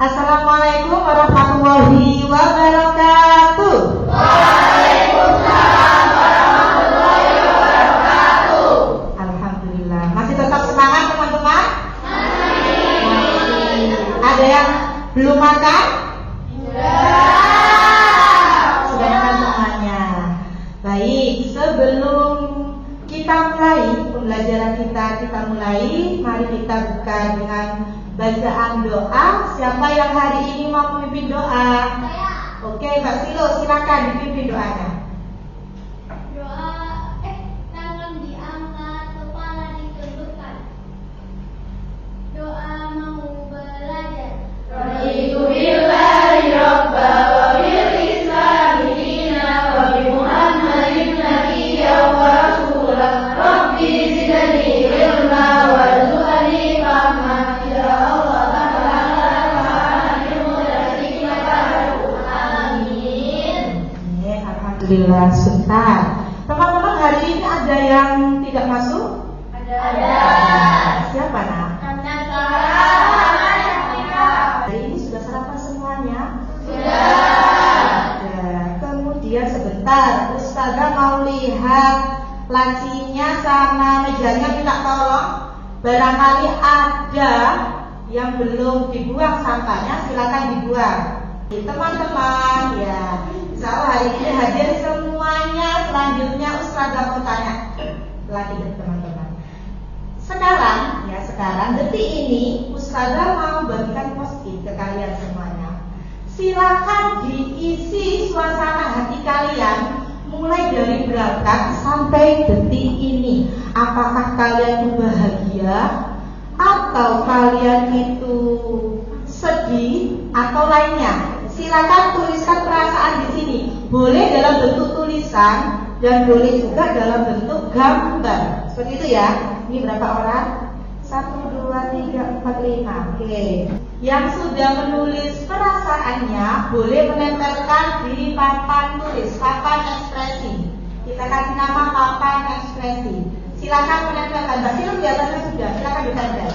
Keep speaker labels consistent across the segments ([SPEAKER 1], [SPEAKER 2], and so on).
[SPEAKER 1] Assalamualaikum warahmatullahi wabarakatuh.
[SPEAKER 2] Waalaikumsalam warahmatullahi wabarakatuh.
[SPEAKER 1] Alhamdulillah. Masih tetap semangat teman-teman?
[SPEAKER 2] Masih.
[SPEAKER 1] Ada yang belum makan? Sudah makan semuanya. Baik, sebelum kita mulai pembelajaran kita mulai, mari kita buka dengan bacaan doa. Siapa yang hari ini mau memimpin doa? Oke, Mbak Silo, silakan dipimpin doanya.
[SPEAKER 2] Tangan diangkat, kepala ditundukkan. Doa mau belajar. Raditu billahi rabba wa bil islami dinan wa bi Muhammadin nabiyyan wa rasulan. Rabbi zidni ilma warzuqni fahman. Ya Allah,
[SPEAKER 1] alhamdulillah. Sebentar, teman-teman, hari ini ada yang tidak masuk?
[SPEAKER 2] Ada.
[SPEAKER 1] Siapa nak? Hari ini sudah sarapan semuanya? Sudah. Kemudian sebentar, Ustazah mau lihat lacinya sama mejanya, minta tolong. Barangkali ada yang belum dibuang sampahnya, silakan dibuang. Teman-teman, ya, insya Allah hari ini hadir semuanya. Selanjutnya Ustazah mau tanya lagi dari teman-teman. Sekarang detik ini Ustazah mau bagikan post-it ke kalian semuanya. Silakan diisi suasana hati kalian mulai dari berangkat sampai detik ini. Apakah kalian itu bahagia atau kalian itu sedih atau lainnya? Silakan tuliskan perasaan di sini. Boleh dalam bentuk tulisan dan boleh juga dalam bentuk gambar. Seperti itu ya. Ini berapa orang? 1, 2, 3, 4, 5. Oke. Yang sudah menulis perasaannya boleh menempelkan di papan tulis, papan ekspresi. Kita kasih nama papan ekspresi. Silakan menempelkan. Mbak Silum di atasnya sudah. Silakan ditempel.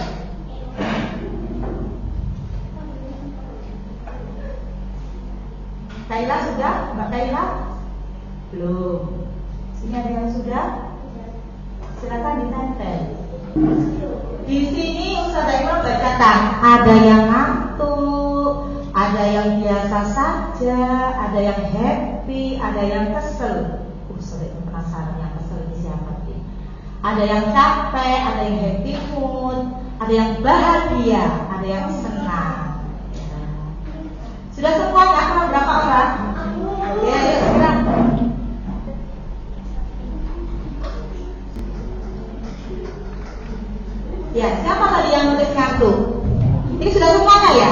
[SPEAKER 1] Kaila sudah? Mbak Kaila? Belum. Sini ada yang sudah? Silakan ditempel. Di sini Ustazah Imran bacakan. Ada yang ngantuk, ada yang biasa saja, ada yang happy, ada yang kesel. Sering penasaran yang kesel ini siapa sih? Ada yang capek, ada yang happy mood, ada yang bahagia, ada yang senang. Sudah semua kan? Berapa orang? Oke, ayo silakan. Ya, siapa tadi yang nulis ngantuk? Ini sudah semuanya ya?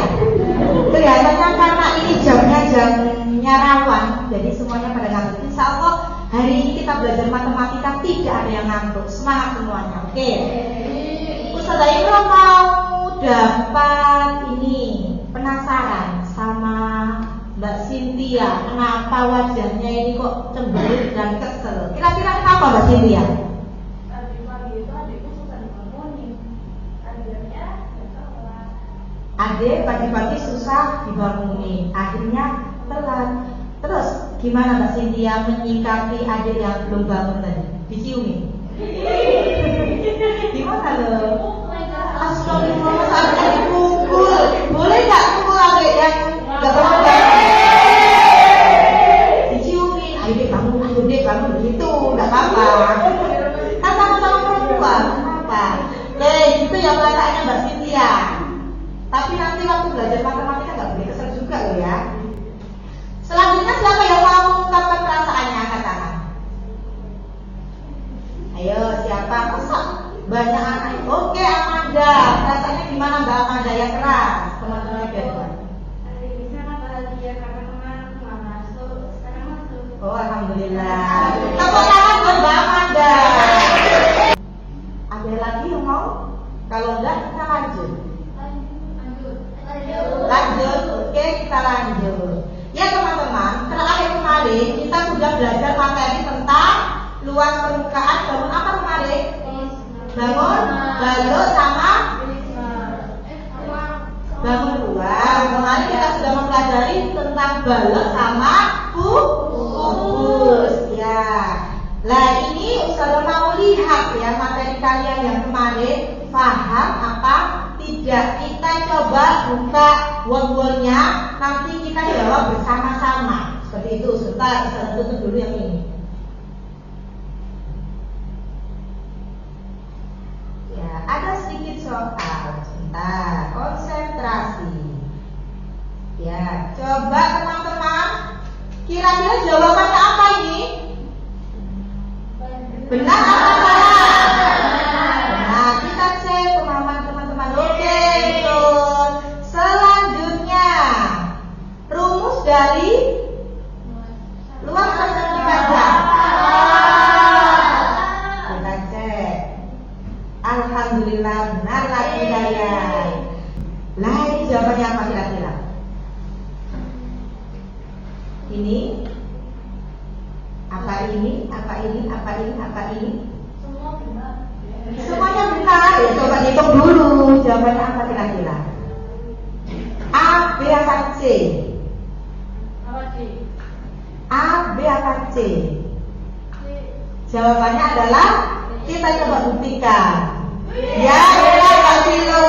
[SPEAKER 1] Kelihatannya karena ini jamnya rawan, jadi semuanya pada ngantuk. Insya Allah hari ini kita belajar matematika tidak ada yang ngantuk. Semangat semuanya, oke? Ustazah Imran mau dapat ini, penasaran sama Mbak Cynthia. Kenapa wajahnya ini kok cemberut dan kesel? Kira-kira kenapa Mbak Cynthia? Adik pagi-pagi susah dibangunin, akhirnya telat. Terus gimana Mbak Cynthia menyikapi adik yang belum bangun tadi? Diciumin? Gimana loh? Astagfirullah, sampai dipukul. Boleh nggak pukul adik yang nggak bangun? Diciumin, ayo deh bangun begitu, nggak apa-apa. Kan sama-sama perempuan, apa? Itu yang perasaannya Mbak Cynthia. Tapi nanti waktu belajar matematika nggak boleh kesel juga loh ya. Selanjutnya siapa yang mau mengungkapkan perasaannya, angkat tangan. Ayo, siapa? Masa banyak anak? Oke, Amanda. Rasanya gimana Mbak Amanda? Yang keras, teman-teman biasa.
[SPEAKER 2] Hari ini sangat bahagia karena kemarin nggak masuk, sekarang masuk.
[SPEAKER 1] Oh, alhamdulillah. Tepuk tangan buat Mbak Amanda. Ada lagi yang mau? Kalau enggak kita lanjut. Lanjut, oke, kita lanjut. Ya teman-teman, terakhir kemarin kita sudah belajar materi tentang luas permukaan bangun apa kemarin? Bangun, balut sama bangun ruang. Kemarin kita sudah mempelajari tentang balok sama kubus ya. Nah ini Ustazah mau lihat ya materi kalian yang kemarin paham apa tidak. Kita coba buka word-wordnya, nanti kita jawab bersama-sama. Seperti itu. Sebentar, Ustazah tutup dulu yang ini. Ya, ada sedikit soal. Sebentar, konsentrasi. Ya, coba teman-teman, kira-kira jawabannya apa ini? Benar atau salah? Nah, kita cek pemahaman teman-teman. Oke, betul. Selanjutnya, rumus dari luas persegi kaca. Kita cek. Alhamdulillah benar lagi saya. Lah ini jawabannya apa kira-kira? Ini? Apa ini? Apa ini? Apa ini? Apa ini?
[SPEAKER 2] Semua benar.
[SPEAKER 1] Semuanya benar. Ya, coba hitung dulu. Jawabannya apa kira-kira? A, B, apa C?
[SPEAKER 2] Apa sih?
[SPEAKER 1] A, B, apa C? Jawabannya adalah kita coba buktikan. Ya, benar Pak Filo.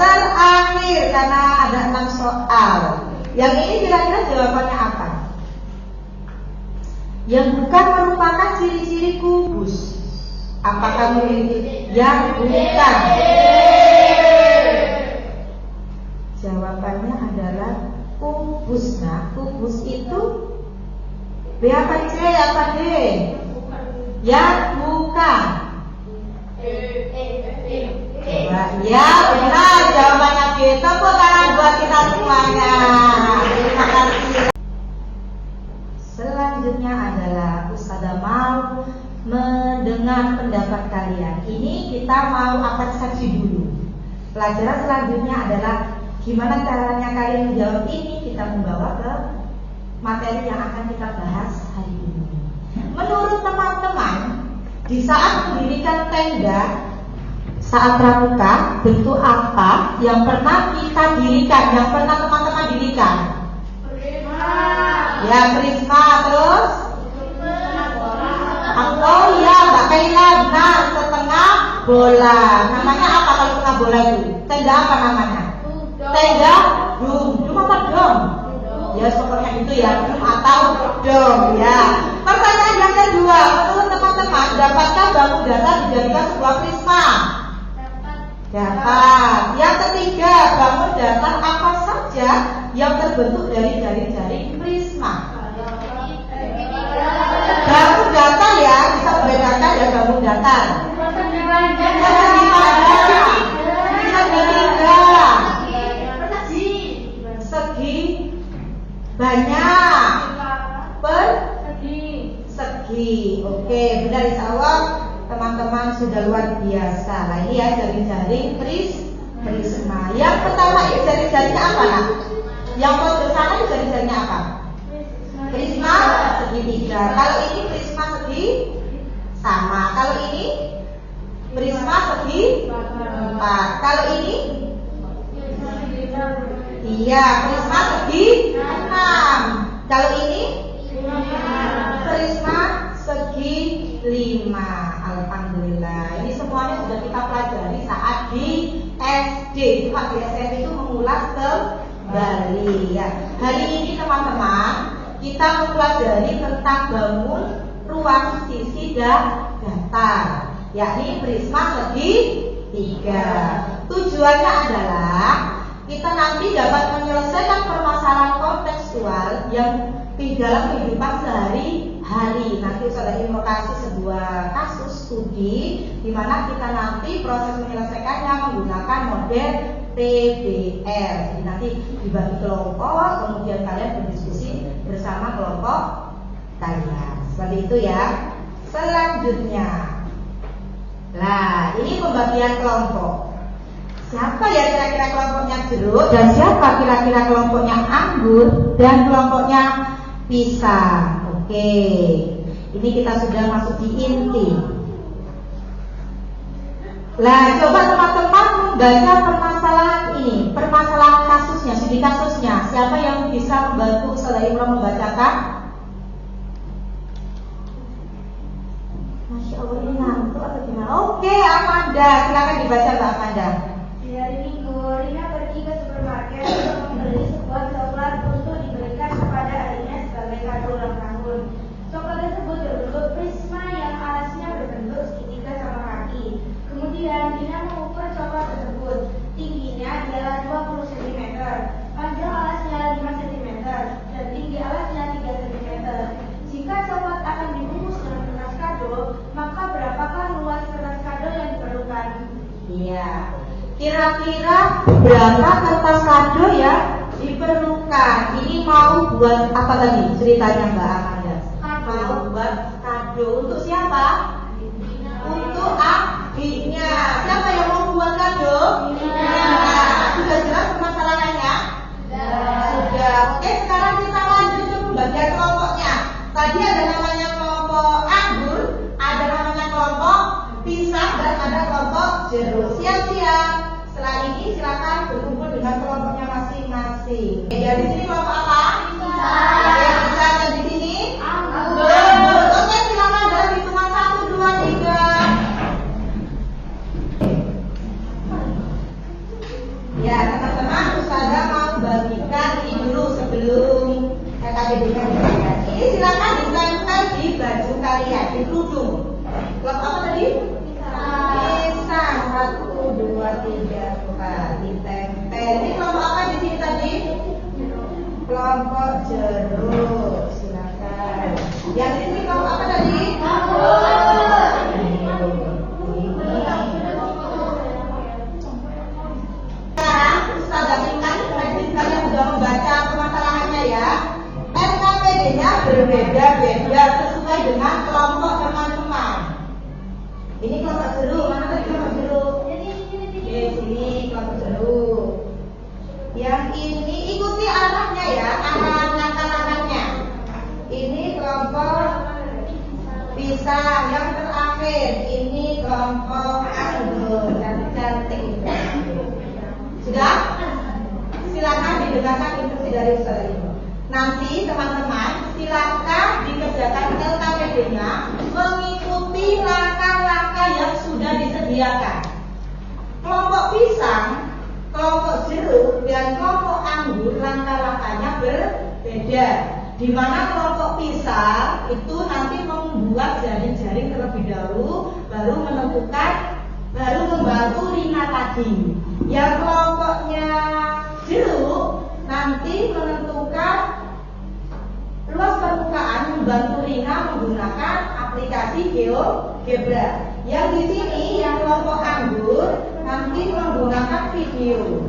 [SPEAKER 1] Terakhir karena ada 6 soal. Yang ini kira-kira jawabannya apa? Yang bukan merupakan ciri-ciri kubus. Apakah memiliki? Yang bukan. Jawabannya adalah kubus. Nah, kubus itu B apa C apa D? Yang bukan. Coba, ya benar jawabannya B. Tepuk tangan buat kita semuanya. Terima kasih. Selanjutnya adalah Ustazah mau mendengar pendapat kalian. Ini kita mau apresiasi dulu. Pelajaran selanjutnya adalah gimana caranya kalian menjawab ini. Kita membawa ke materi yang akan kita bahas hari ini. Menurut teman-teman, di saat mendirikan tenda saat pramuka, bentuk apa yang pernah kita dirikan, yang pernah teman-teman dirikan? Ya, prisma. Terus? Oh iya, Mbak Kaila benar, setengah bola. Namanya apa kalau setengah bola itu? Tenda apa namanya? Tenda dum. Dum apa dom? Ya, seperti itu ya, dum atau dom ya. Pertanyaan yang kedua, menurut teman-teman, dapatkah bambu datar dijadikan sebuah prisma? Dapat. Yang ketiga, bangun datar apa saja yang terbentuk dari jari-jari prisma? Bangun datar ya, bisa membedakan ya bangun datar. Segi banyak. Persegi. Oke, benar insyaallah. Teman-teman sudah luar biasa. Nah ini ya jari-jari prisma. Yang pertama ini jari-jarinya apa nak? Yang pojok sana itu jari-jarinya apa? Prisma segitiga. Kalau ini prisma segi sama. Kalau ini prisma segi empat. Kalau ini iya prisma segi enam. Kalau ini prisma segi 5. Alhamdulillah. Ini semuanya sudah kita pelajari saat di SD. Cuma di SMP itu mengulas kembali ya. Hari ini teman-teman kita mempelajari tentang bangun ruang sisi datar, yakni prisma segi 3. Tujuannya adalah kita nanti dapat menyelesaikan permasalahan kontekstual yang di dalam kehidupan sehari-hari. Nanti Ustazah ingin kasih sebuah kasus studi di mana kita nanti proses menyelesaikannya menggunakan model TBR. Jadi nanti dibagi kelompok, kemudian kalian berdiskusi bersama kelompok kalian. Seperti itu ya. Selanjutnya, nah ini pembagian kelompok. Siapa ya kira-kira kelompoknya jeruk dan siapa kira-kira kelompoknya anggur dan kelompoknya pisang. Oke, ini kita sudah masuk di inti. Nah, coba teman-teman membaca permasalahan ini permasalahan kasusnya, studi kasusnya. Siapa yang bisa membantu Saudara Imran membacakan? Masya Allah, ini ngantuk atau gimana? Oke, Amanda, silakan dibaca Mbak Amanda.
[SPEAKER 2] Di hari Minggu, Rina pergi ke supermarket untuk membeli sebuah coklat untuk diberikan kepada adiknya sebagai kado ulang tahun. Coklat tersebut berbentuk prisma yang alasnya berbentuk segitiga sama kaki. Kemudian Rina mengukur coklat tersebut. Tingginya adalah 20 cm, panjang alasnya 5 cm, dan tinggi alasnya 3 cm. Jika coklat akan dibungkus dengan kertas kado, maka berapakah luas kertas kado yang diperlukan?
[SPEAKER 1] Iya. Kira-kira berapa kertas kado ya diperlukan? Ini mau buat apa tadi ceritanya Mbak Amanda? Mau buat kado untuk siapa? Untuk adiknya. Siapa yang mau buat kado? Sudah jelas permasalahannya? Sudah. Oke, sekarang kita lanjut ke pembagian kelompoknya. Tadi ada namanya kelompok anggur, ada namanya kelompok pisang, dan ada kelompok jeruk. Siap-siap. Setelah ini silakan berkumpul dengan kelompoknya masing-masing. Ya, di sini kelompok apa? Pisang. Dan di sini anggur. Oke, silakan dalam hitungan 1, 2, 3. Ya, teman-teman, Ustazah mau bagikan ini dulu sebelum KKBD-nya dibagikan. Ini silakan ditempel di baju kalian, di kerudung. Kelompok apa tadi? Pisang. 1, 2, 3, 4. Ditempel. Ini kelompok apa di sini tadi? Kelompok jeruk. Silakan. Yang di sini kelompok apa tadi? Sekarang Ustazah ingat kalian sudah membaca permasalahannya ya. RKPD-nya berbeda-beda sesuai dengan kelompok teman-teman. Ini kelompok jeruk, mana tadi kelompok jeruk? Di sini kelompok jeruk. Yang ini ikuti arahnya ya, arah langkah-langkahnya. Ini kelompok pisang. Yang terakhir ini kelompok anggur. Cantik. Sudah? Silakan didengarkan instruksi dari Ustazah ini. Nanti teman-teman silakan dikerjakan LKPD-nya mengikuti langkah-langkah yang sudah disediakan. Kelompok pisang, kelompok jeruk, dan kelompok anggur langkah-langkahnya berbeda. Di mana kelompok pisang itu nanti membuat jaring-jaring terlebih dahulu, baru membantu Rina tadi. Yang kelompoknya jeruk nanti menentukan luas permukaan, membantu Rina menggunakan aplikasi GeoGebra. Yang di sini yang kelompok anggur nanti menggunakan video.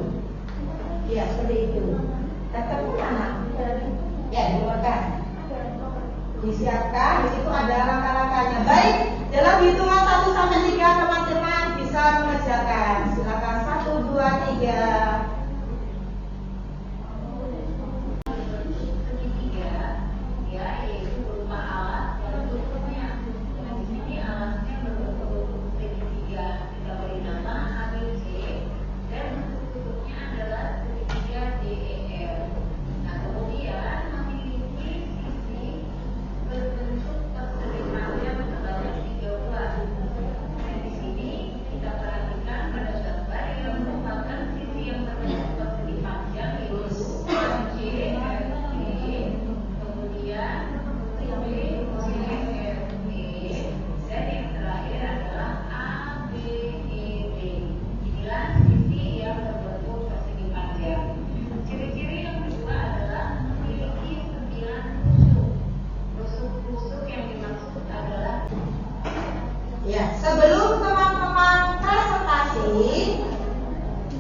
[SPEAKER 1] Ya, seperti itu. Tetap mana? Ya, dibuatkan. Disiapkan, di situ ada langkah-langkahnya. Baik, dalam hitungan 1 sampai 3 teman-teman bisa mengerjakan. Silakan 1, 2, 3. Ya, sebelum teman-teman presentasi,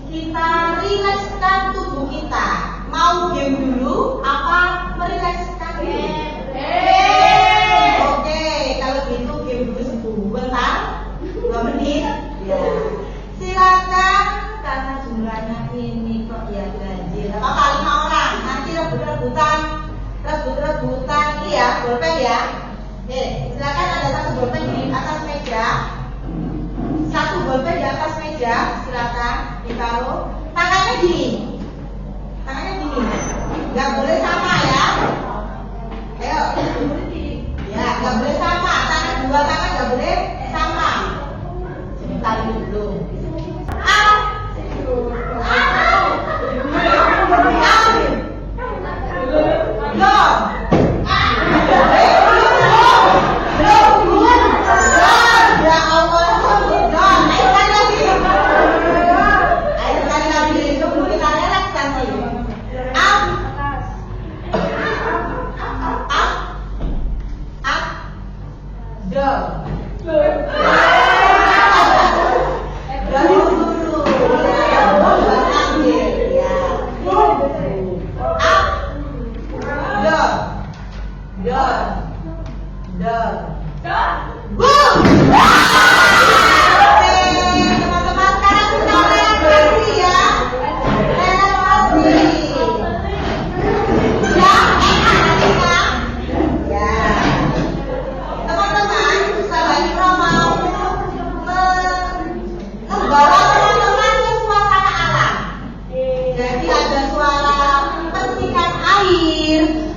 [SPEAKER 1] kita rilekskan tubuh kita. Mau game dulu apa merilekskan diri? Oke, kalau gitu game dulu sebentar, 2 menit. Ya, silakan karena jumlahnya ini kok ya ganjil. Apa 5 orang? Nanti rebut-rebutan ini ya, bolpen ya. Oke, silakan ada 1 bolpen di atas meja. 1 bolpen di atas meja, silakan ditaruh. Tangan tangannya gini. Tangannya gini. Nggak boleh sama ya. Ayo. Ya, nggak boleh sama. Dua tangan nggak boleh sama. Sebentar dulu.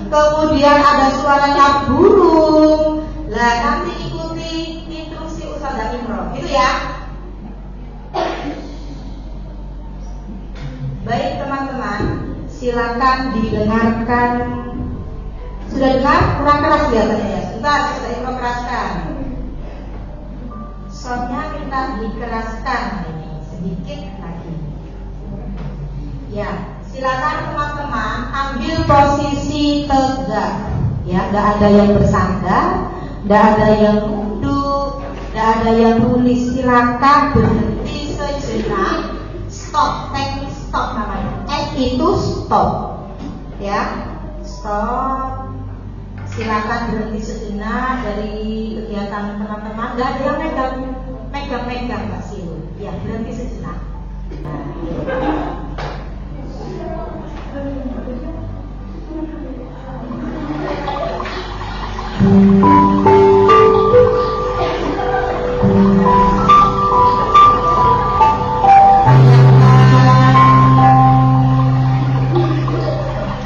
[SPEAKER 1] Kemudian ada suaranya burung. Lah nanti ikuti instruksi Ustazah Imron, gitu ya. Baik teman-teman, silakan didengarkan. Sudah dengar? Kurang keras kelihatannya ya. Sebentar, Ustazah Imron keraskan. Soundnya kita dikeraskan ini sedikit lagi. Ya. Silakan teman-teman ambil posisi tegak, ya, tidak ada yang bersandar, tidak ada yang duduk, tidak ada yang tulis. Silakan berhenti sejenak, stop, teknik stop namanya. S itu stop, ya, stop. Silakan berhenti sejenak dari kegiatan teman-teman. Tidak ada yang megang Mbak Silu, ya, berhenti sejenak.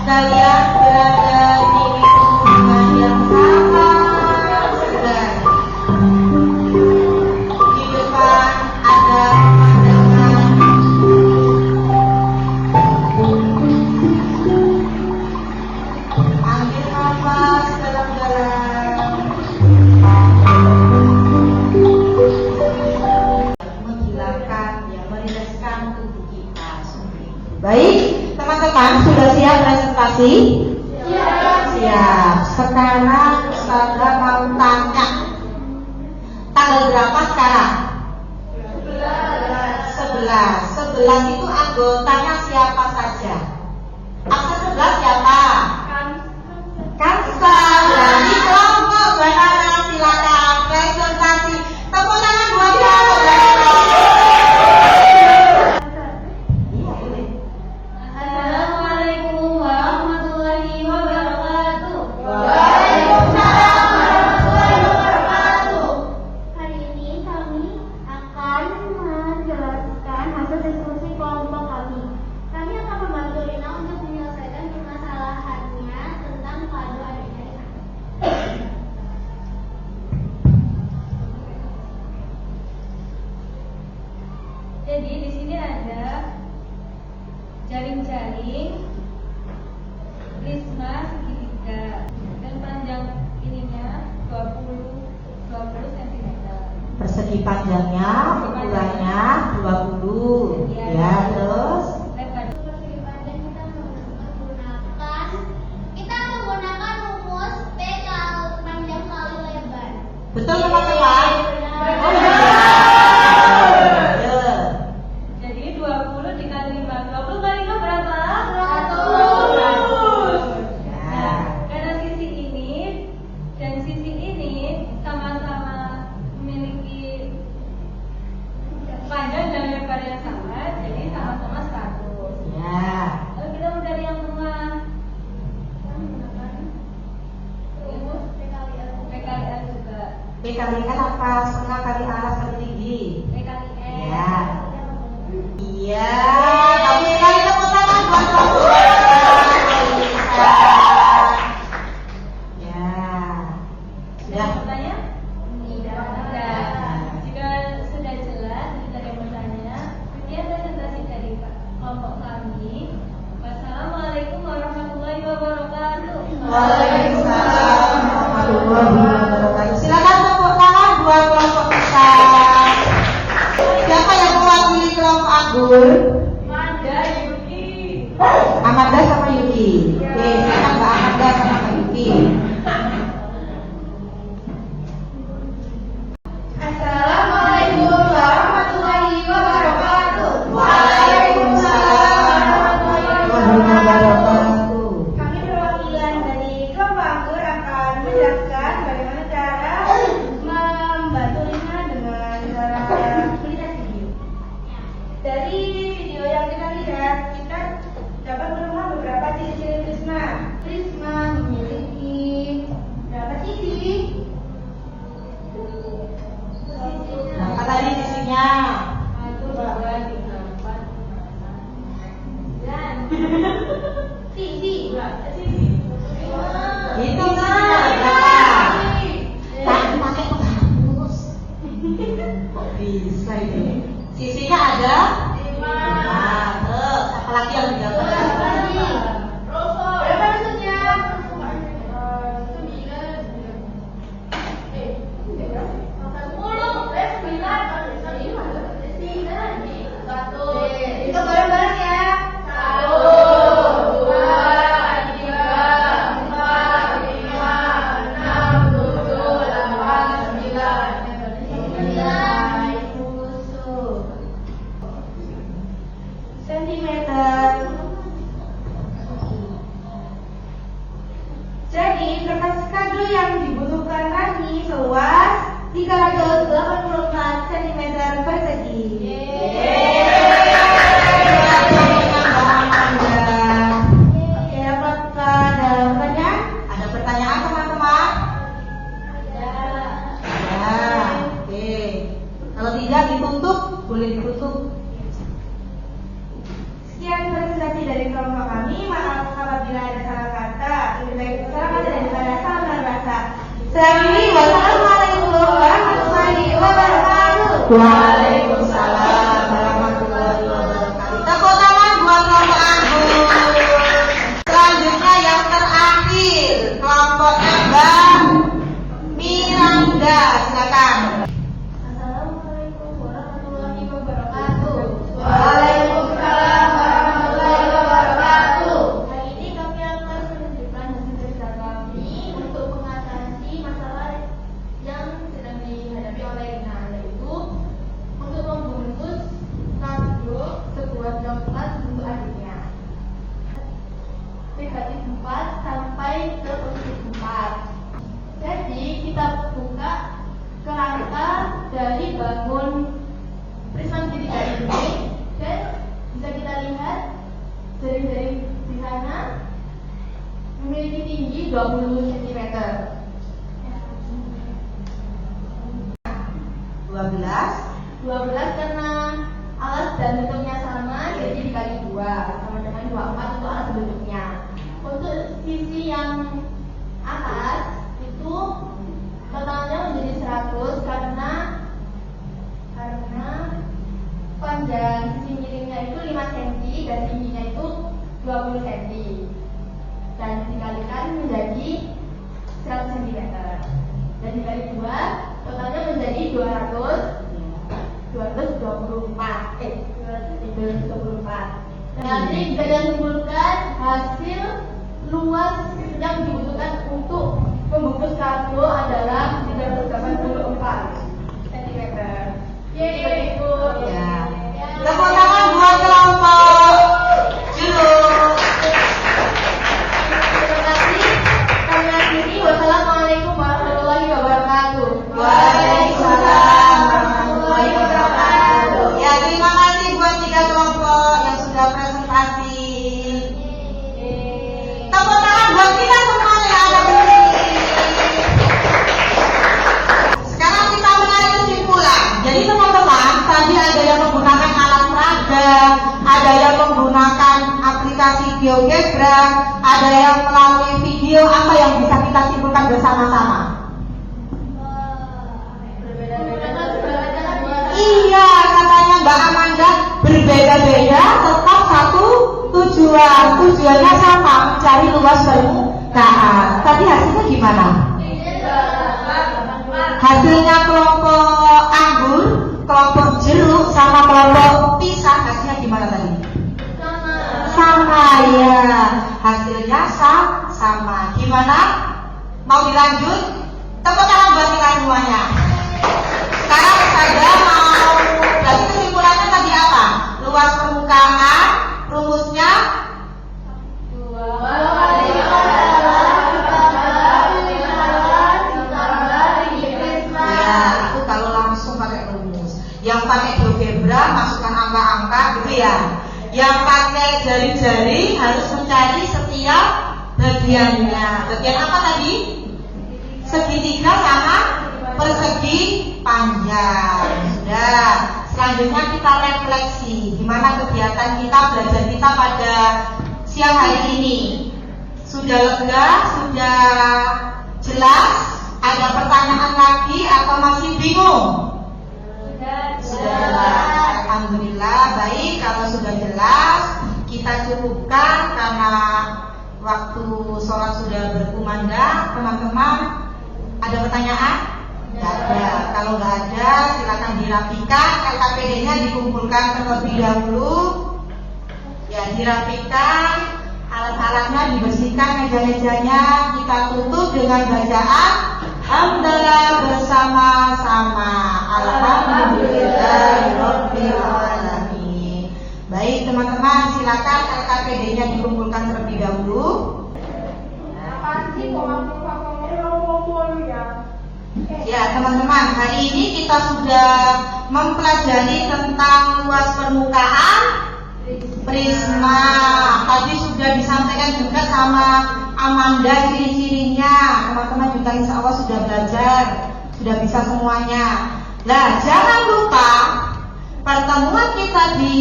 [SPEAKER 1] Kalian berada di lingkungan yang sangat segar. Di depan ada pemandangan. Ambil nafas dalam-dalam. Menghilangkan, ya, merilekskan tubuh kita seperti itu. Baik, teman-teman sudah siap presentasi? Siap. Sekarang Ustazah mau tanya, tanggal berapa sekarang? 11. 11 itu anggotanya siapa saja? Absen 11 siapa? Kansa. Jadi kelompok Banana, silakan presentasi. Tepuk tangan buat kelompok Banana. Iya, boleh.
[SPEAKER 2] Assalamualaikum warahmatullahi wabarakatuh.
[SPEAKER 1] Waalaikumsalam warahmatullahi wabarakatuh.
[SPEAKER 2] Hari ini kami akan menjelaskan hasil diskusi kelompok kami. Kami akan membantu Rina untuk menyelesaikan permasalahannya tentang kado adik-adik. Jadi di sini ada jaring-jaring prisma segitiga dan panjang ininya 20 cm.
[SPEAKER 1] Persegi panjangnya, ukurannya 20. Ya, terus
[SPEAKER 2] Persegi panjang kita menggunakan rumus P panjang kali lebar.
[SPEAKER 1] betul teman-teman? Oh iya. Ya.
[SPEAKER 2] Jadi 20 dikali 5. 20 kali 5 berapa? 100.
[SPEAKER 1] Ya.
[SPEAKER 2] Karena sisi ini dan sisi ini sama-sama memiliki panjang dan lebar yang sama, jadi sama-sama 100.
[SPEAKER 1] Ya.
[SPEAKER 2] Lalu kita mencari yang tengah. Kita menggunakan rumus P kali L juga.
[SPEAKER 1] P kali L apa? Setengah kali alas kali tinggi.
[SPEAKER 2] P kali L.
[SPEAKER 1] Ya. Iya. Kamu sekali Waalaikumsalam warahmatullahi wabarakatuh. Silakan tepuk tangan buat kelompok kita. Siapa yang mewakili kelompok anggur? Amanda sama Yuki. Oke, silakan Mbak Amanda sama Mbak Yuki.
[SPEAKER 2] Assalamualaikum warahmatullahi wabarakatuh.
[SPEAKER 1] Waalaikumsalam warahmatullahi wabarakatuh.
[SPEAKER 2] Kami perwakilan dari kelompok anggur akan menjelaskan bagaimana cara membantu Risma dengan cara melihat video. Dari video yang kita lihat, kita dapat menemukan beberapa ciri-ciri Risma. Risma memiliki berapa sisi?
[SPEAKER 1] Apa tadi sisinya?
[SPEAKER 2] 1, 2, 3, 4, 5, 6, 7, 8, 9. Sisi.
[SPEAKER 1] Itu berapa? Tak pakai penghapus. Kok bisa ini? Sisinya ada? 5. Apa lagi yang didapat?
[SPEAKER 2] Berapa maksudnya? 9. Itu bareng-bareng ya. 1, 2, 3, 4, 5, 6, 7, 8, 9. Sentimeter. Jadi kertas kado yang dibutuhkan tadi seluas 384 cm persegi. Apakah ada pertanyaan?
[SPEAKER 1] Ada pertanyaan teman-teman? Ya, oke. Kalau tidak ditutup, boleh ditutup.
[SPEAKER 2] Sekian presentasi dari kelompok kami. Maaf apabila ada salah kata. Lebih baik salah kata daripada salah bahasa. Wassalamualaikum warahmatullahi wabarakatuh.
[SPEAKER 1] Waalaikumsalam warahmatullahi wabarakatuh. Tepuk tangan buat kelompok anggur. Selanjutnya yang terakhir, kelompoknya Mbak Miranda, silakan.
[SPEAKER 2] Assalamualaikum warahmatullahi wabarakatuh.
[SPEAKER 3] Waalaikumsalam warahmatullahi wabarakatuh.
[SPEAKER 2] Hari ini kami akan menunjukkan hasil kerja kami untuk mengatasi masalah yang sedang dihadapi oleh Rina, yaitu untuk membungkus kado sebuah coklat untuk adiknya. Negatif 4 sampai ke positif 4. Jadi kita buka kerangka dari bangun prisma segitiga ini, dan bisa kita lihat jari-jari di sana memiliki tinggi 20 cm. 12 karena alas dan bentuknya sama, jadi dikali 2 sama dengan 24 untuk alas bentuknya. Untuk sisi yang atas itu totalnya menjadi 100 karena panjang sisi miringnya itu 5 cm dan tingginya itu 20 cm, dan dikalikan menjadi 100 cm dan dikali 2 totalnya menjadi 224. Nanti bisa disimpulkan hasil luas yang dibutuhkan untuk membungkus kado adalah 384 cm. Yeay, Ibu.
[SPEAKER 1] Ya. Tepuk tangan buat kelompok Juluk.
[SPEAKER 2] Terima kasih. Kami akhiri. Wassalamualaikum warahmatullahi wabarakatuh.
[SPEAKER 1] Waalaikumsalam warahmatullahi wabarakatuh. Ya, terima kasih buat 3 kelompok yang sudah presentasi. Tepuk tangan buat kita semua yang ada di sini. Sekarang kita menarik kesimpulan. Jadi teman-teman, tadi ada yang menggunakan alat peraga, ada yang menggunakan aplikasi GeoGebra, ada yang melalui video. Apa yang bisa kita simpulkan bersama-sama? Iya, katanya Mbak Amanda, berbeda-beda tetap satu tujuan. Tujuannya sama, mencari luas permukaan. Tadi hasilnya gimana? Hasilnya kelompok anggur, kelompok jeruk, sama kelompok pisang, hasilnya gimana tadi? Sama ya. Hasilnya sama. Gimana? Mau dilanjut? Tepuk tangan buat kita semuanya. Sekarang saya mau, berarti kesimpulannya tadi apa? Luas permukaan, rumusnya? Ya, itu kalau langsung pakai rumus. Yang pakai GeoGebra masukkan angka-angka gitu ya. Yang pakai jari-jari harus mencari setiap bagiannya. Bagian apa tadi? Segitiga sama persegi panjang. Sudah. Selanjutnya kita refleksi. Gimana kegiatan kita, belajar kita pada siang hari ini? Sudah lega? Sudah jelas? Ada pertanyaan lagi atau masih bingung? Sudah jelas. Alhamdulillah. Baik, kalau sudah jelas kita cukupkan karena waktu sholat sudah berkumandang. Teman-teman, ada pertanyaan? Tidak ada. Kalau nggak ada, silakan dirapikan. LKPD-nya dikumpulkan terlebih dahulu. Ya, dirapikan. Alat-alatnya dibersihkan, meja-mejanya kita tutup dengan bacaan hamdalah bersama-sama. Alhamdulillahirabbil alamin. Baik teman-teman, silakan LKPD-nya dikumpulkan terlebih dahulu. Ya teman-teman, hari ini kita sudah mempelajari tentang luas permukaan prisma. Tadi sudah disampaikan juga sama Amanda ciri-cirinya. Teman-teman juga insya Allah sudah belajar, sudah bisa semuanya. Nah, jangan lupa pertemuan kita di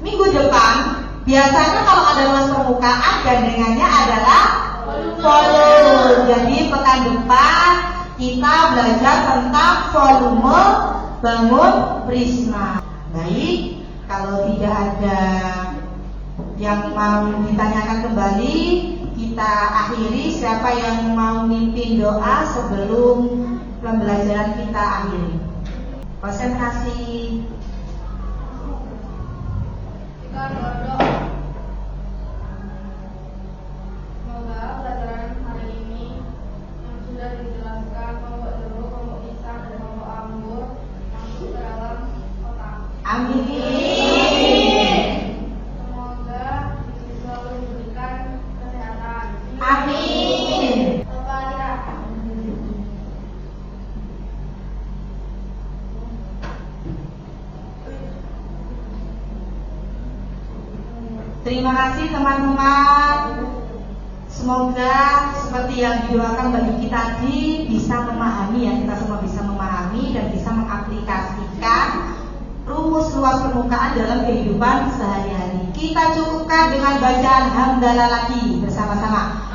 [SPEAKER 1] minggu depan. Biasanya kalau ada luas permukaan, gandengannya adalah volume. Jadi pekan depan kita belajar tentang volume bangun prisma. Baik, kalau tidak ada yang mau ditanyakan kembali, kita akhiri. Siapa yang mau mimpin doa sebelum pembelajaran kita akhiri? Konsentrasi.
[SPEAKER 2] Kita berdoa. Semoga pelajaran hari ini yang sudah dijelaskan kelompok jeruk, kelompok pisang, dan kelompok anggur masuk ke dalam otak.
[SPEAKER 1] Amin.
[SPEAKER 2] Semoga selalu diberikan kesehatan.
[SPEAKER 1] Amin.
[SPEAKER 2] Al-Fatihah.
[SPEAKER 1] Terima kasih teman-teman. Semoga seperti yang didoakan bagi kita tadi bisa memahami, ya, kita semua bisa memahami dan bisa mengaplikasikan rumus luas permukaan dalam kehidupan sehari-hari. Kita cukupkan dengan bacaan hamdalah lagi bersama-sama.